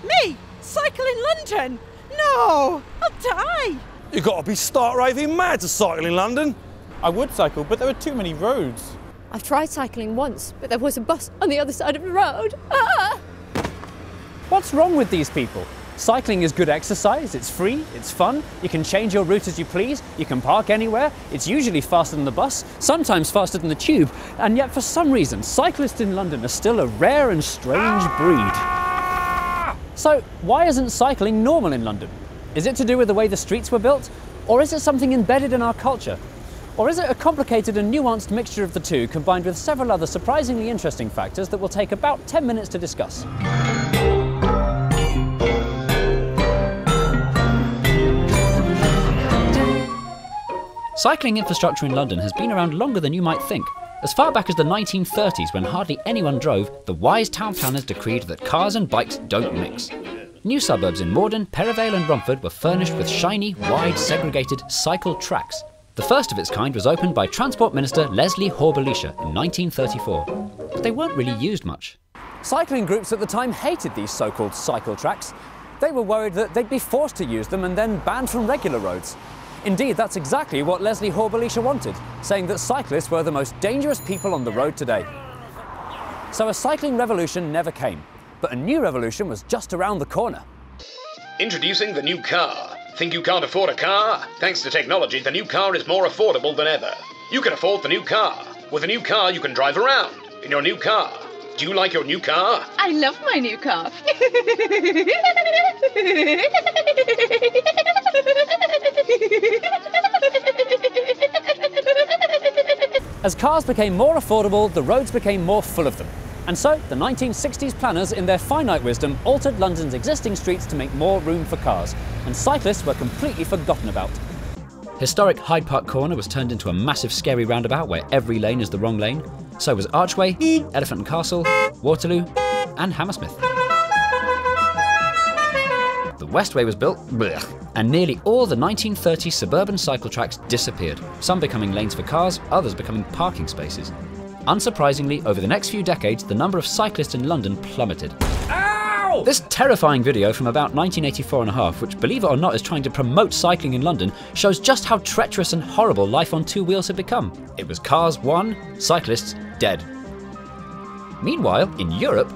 Me? Cycle in London? No, I'll die. You've got to be stark raving mad to cycle in London. I would cycle, but there were too many roads. I've tried cycling once, but there was a bus on the other side of the road. Ah! What's wrong with these people? Cycling is good exercise, it's free, it's fun, you can change your route as you please, you can park anywhere, it's usually faster than the bus, sometimes faster than the tube, and yet for some reason, cyclists in London are still a rare and strange breed. So why isn't cycling normal in London? Is it to do with the way the streets were built? Or is it something embedded in our culture? Or is it a complicated and nuanced mixture of the two combined with several other surprisingly interesting factors that will take about 10 minutes to discuss? Cycling infrastructure in London has been around longer than you might think. As far back as the 1930s, when hardly anyone drove, the wise town planners decreed that cars and bikes don't mix. New suburbs in Morden, Perivale and Romford were furnished with shiny, wide, segregated cycle tracks. The first of its kind was opened by Transport Minister Leslie Hoare-Belisha in 1934. But they weren't really used much. Cycling groups at the time hated these so-called cycle tracks. They were worried that they'd be forced to use them and then banned from regular roads. Indeed, that's exactly what Leslie Hoare-Belisha wanted, saying that cyclists were the most dangerous people on the road today. So a cycling revolution never came, but a new revolution was just around the corner. Introducing the new car. Think you can't afford a car? Thanks to technology, the new car is more affordable than ever. You can afford the new car. With a new car, you can drive around in your new car. Do you like your new car? I love my new car. As cars became more affordable, the roads became more full of them. And so, the 1960s planners, in their finite wisdom, altered London's existing streets to make more room for cars, and cyclists were completely forgotten about. Historic Hyde Park Corner was turned into a massive scary roundabout where every lane is the wrong lane. So was Archway, Elephant and Castle, Waterloo, and Hammersmith. The Westway was built, and nearly all the 1930s suburban cycle tracks disappeared, some becoming lanes for cars, others becoming parking spaces. Unsurprisingly, over the next few decades, the number of cyclists in London plummeted. Ow! This terrifying video from about 1984 and a half, which believe it or not is trying to promote cycling in London, shows just how treacherous and horrible life on two wheels had become. It was cars won, cyclists dead. Meanwhile, in Europe,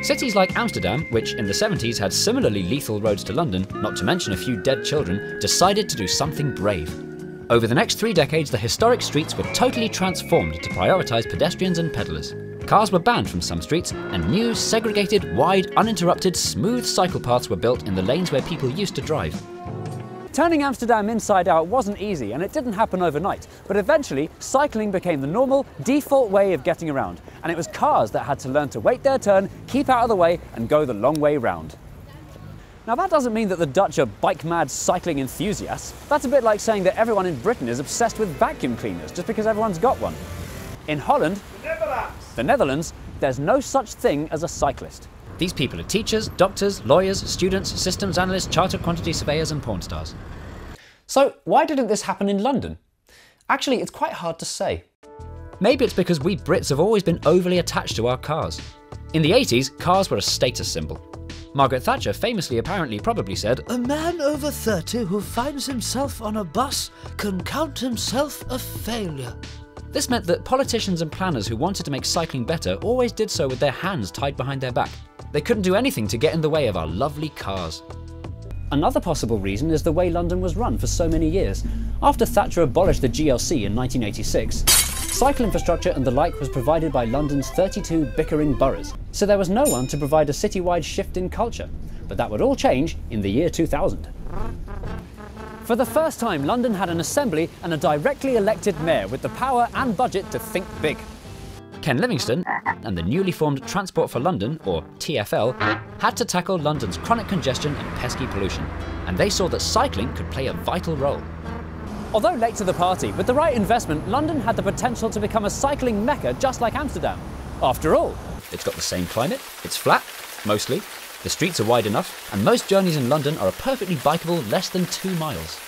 cities like Amsterdam, which in the 70s had similarly lethal roads to London, not to mention a few dead children, decided to do something brave. Over the next 3 decades, the historic streets were totally transformed to prioritise pedestrians and pedallers. Cars were banned from some streets, and new, segregated, wide, uninterrupted, smooth cycle paths were built in the lanes where people used to drive. Turning Amsterdam inside out wasn't easy, and it didn't happen overnight, but eventually cycling became the normal, default way of getting around, and it was cars that had to learn to wait their turn, keep out of the way, and go the long way round. Now that doesn't mean that the Dutch are bike-mad cycling enthusiasts. That's a bit like saying that everyone in Britain is obsessed with vacuum cleaners just because everyone's got one. In Holland, the Netherlands, there's no such thing as a cyclist. These people are teachers, doctors, lawyers, students, systems analysts, chartered quantity surveyors and porn stars. So why didn't this happen in London? Actually, it's quite hard to say. Maybe it's because we Brits have always been overly attached to our cars. In the 80s, cars were a status symbol. Margaret Thatcher famously probably said, "A man over 30 who finds himself on a bus can count himself a failure." This meant that politicians and planners who wanted to make cycling better always did so with their hands tied behind their back. They couldn't do anything to get in the way of our lovely cars. Another possible reason is the way London was run for so many years. After Thatcher abolished the GLC in 1986, cycle infrastructure and the like was provided by London's 32 bickering boroughs, so there was no one to provide a citywide shift in culture. But that would all change in the year 2000. For the first time, London had an assembly and a directly elected mayor with the power and budget to think big. Ken Livingstone and the newly formed Transport for London, or TfL, had to tackle London's chronic congestion and pesky pollution, and they saw that cycling could play a vital role. Although late to the party, with the right investment, London had the potential to become a cycling mecca just like Amsterdam. After all, it's got the same climate, it's flat, mostly, the streets are wide enough, and most journeys in London are a perfectly bikeable less than 2 miles.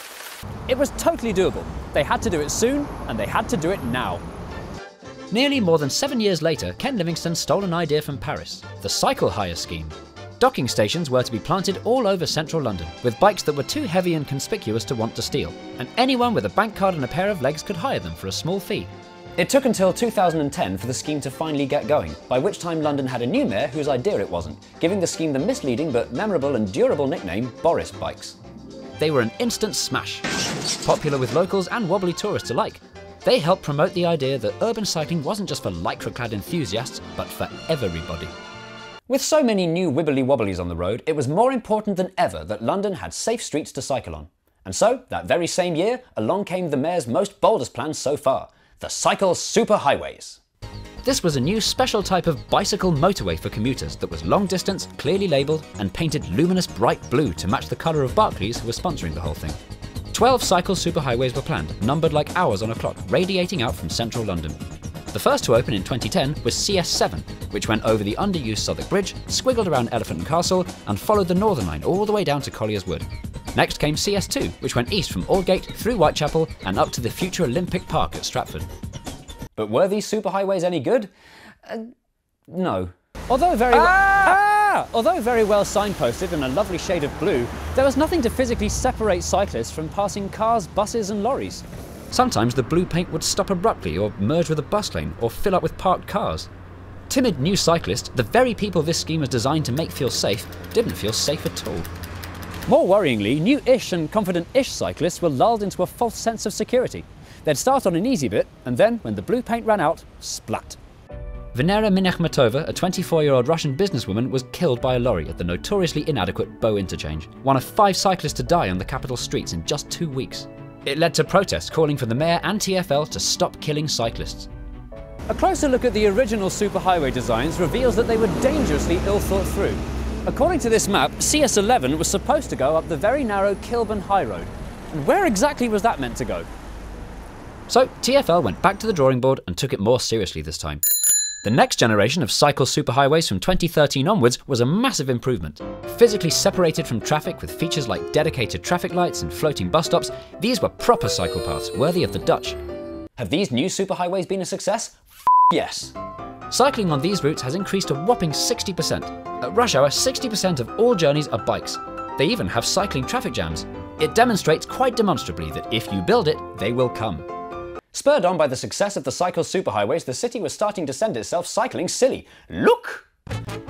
It was totally doable. They had to do it soon, and they had to do it now. Nearly more than 7 years later, Ken Livingstone stole an idea from Paris, the cycle hire scheme. Docking stations were to be planted all over central London, with bikes that were too heavy and conspicuous to want to steal, and anyone with a bank card and a pair of legs could hire them for a small fee. It took until 2010 for the scheme to finally get going, by which time London had a new mayor whose idea it wasn't, giving the scheme the misleading but memorable and durable nickname Boris Bikes. They were an instant smash, popular with locals and wobbly tourists alike. They helped promote the idea that urban cycling wasn't just for lycra-clad enthusiasts, but for everybody. With so many new wibbly-wobblies on the road, it was more important than ever that London had safe streets to cycle on. And so, that very same year, along came the mayor's most boldest plan so far, the cycle superhighways. This was a new special type of bicycle motorway for commuters that was long distance, clearly labelled, and painted luminous bright blue to match the colour of Barclays, who were sponsoring the whole thing. 12 cycle superhighways were planned, numbered like hours on a clock, radiating out from central London. The first to open in 2010 was CS7, which went over the underused Southwark Bridge, squiggled around Elephant and Castle, and followed the Northern Line all the way down to Collier's Wood. Next came CS2, which went east from Aldgate through Whitechapel and up to the future Olympic Park at Stratford. But were these superhighways any good? No. Although very well signposted in a lovely shade of blue, there was nothing to physically separate cyclists from passing cars, buses and lorries. Sometimes the blue paint would stop abruptly or merge with a bus lane or fill up with parked cars. Timid new cyclists, the very people this scheme was designed to make feel safe, didn't feel safe at all. More worryingly, new-ish and confident-ish cyclists were lulled into a false sense of security. They'd start on an easy bit, and then, when the blue paint ran out, splat. Venera Minechmatova, a 24-year-old Russian businesswoman, was killed by a lorry at the notoriously inadequate Bow interchange, one of 5 cyclists to die on the capital streets in just 2 weeks. It led to protests calling for the mayor and TfL to stop killing cyclists. A closer look at the original superhighway designs reveals that they were dangerously ill thought through. According to this map, CS11 was supposed to go up the very narrow Kilburn High Road. And where exactly was that meant to go? So TfL went back to the drawing board and took it more seriously this time. The next generation of cycle superhighways from 2013 onwards was a massive improvement. Physically separated from traffic with features like dedicated traffic lights and floating bus stops, these were proper cycle paths worthy of the Dutch. Have these new superhighways been a success? Yes. Cycling on these routes has increased a whopping 60%. At rush hour, 60% of all journeys are bikes. They even have cycling traffic jams. It demonstrates quite demonstrably that if you build it, they will come. Spurred on by the success of the cycle superhighways, the city was starting to send itself cycling silly. Look!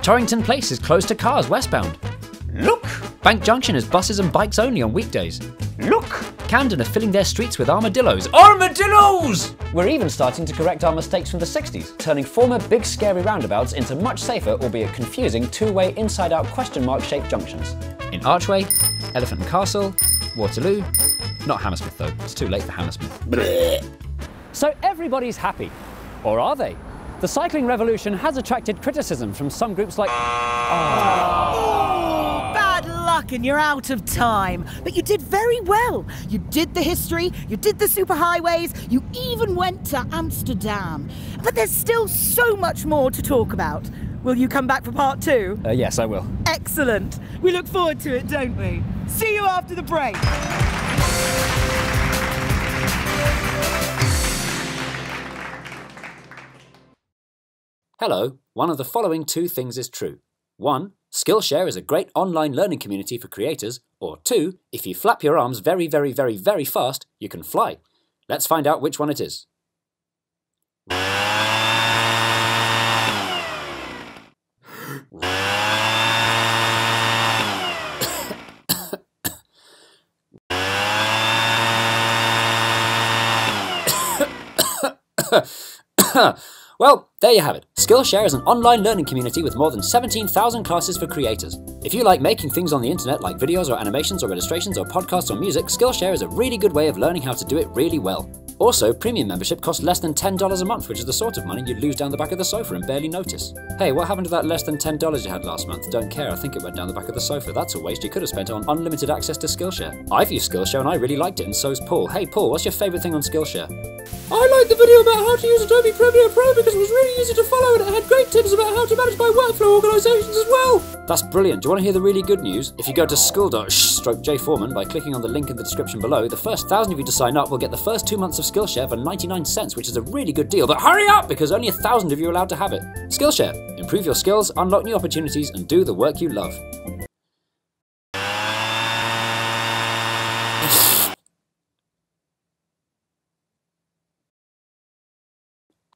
Torrington Place is closed to cars westbound. Look! Bank Junction is buses and bikes only on weekdays. Look! Camden are filling their streets with armadillos. Armadillos! We're even starting to correct our mistakes from the 60s, turning former big scary roundabouts into much safer, albeit confusing, two-way inside-out question mark-shaped junctions. In Archway, Elephant and Castle, Waterloo, not Hammersmith though, it's too late for Hammersmith. So everybody's happy. Or are they? The cycling revolution has attracted criticism from some groups like... Bad luck and you're out of time. But you did very well. You did the history, you did the superhighways, you even went to Amsterdam. But there's still so much more to talk about. Will you come back for part 2? Yes, I will. Excellent. We look forward to it, don't we? See you after the break. Hello, one of the following 2 things is true. 1. Skillshare is a great online learning community for creators. Or 2. If you flap your arms very, very, very, very fast, you can fly. Let's find out which one it is. Well, there you have it. Skillshare is an online learning community with more than 17,000 classes for creators. If you like making things on the internet like videos or animations or illustrations or podcasts or music, Skillshare is a really good way of learning how to do it really well. Also, premium membership costs less than $10 a month, which is the sort of money you'd lose down the back of the sofa and barely notice. Hey, what happened to that less than $10 you had last month? Don't care, I think it went down the back of the sofa. That's a waste. You could have spent it on unlimited access to Skillshare. I've used Skillshare and I really liked it, and so's Paul. Hey Paul, what's your favourite thing on Skillshare? I liked the video about how to use Adobe Premiere Pro because it was really easy to follow and it had great tips about how to manage my workflow organisations as well. That's brilliant. Do you want to hear the really good news? If you go to school.sh/jforeman by clicking on the link in the description below, the first 1,000 of you to sign up will get the first 2 months of Skillshare for 99 cents, which is a really good deal. But hurry up, because only 1,000 of you are allowed to have it. Skillshare. Improve your skills, unlock new opportunities, and do the work you love.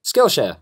Skillshare.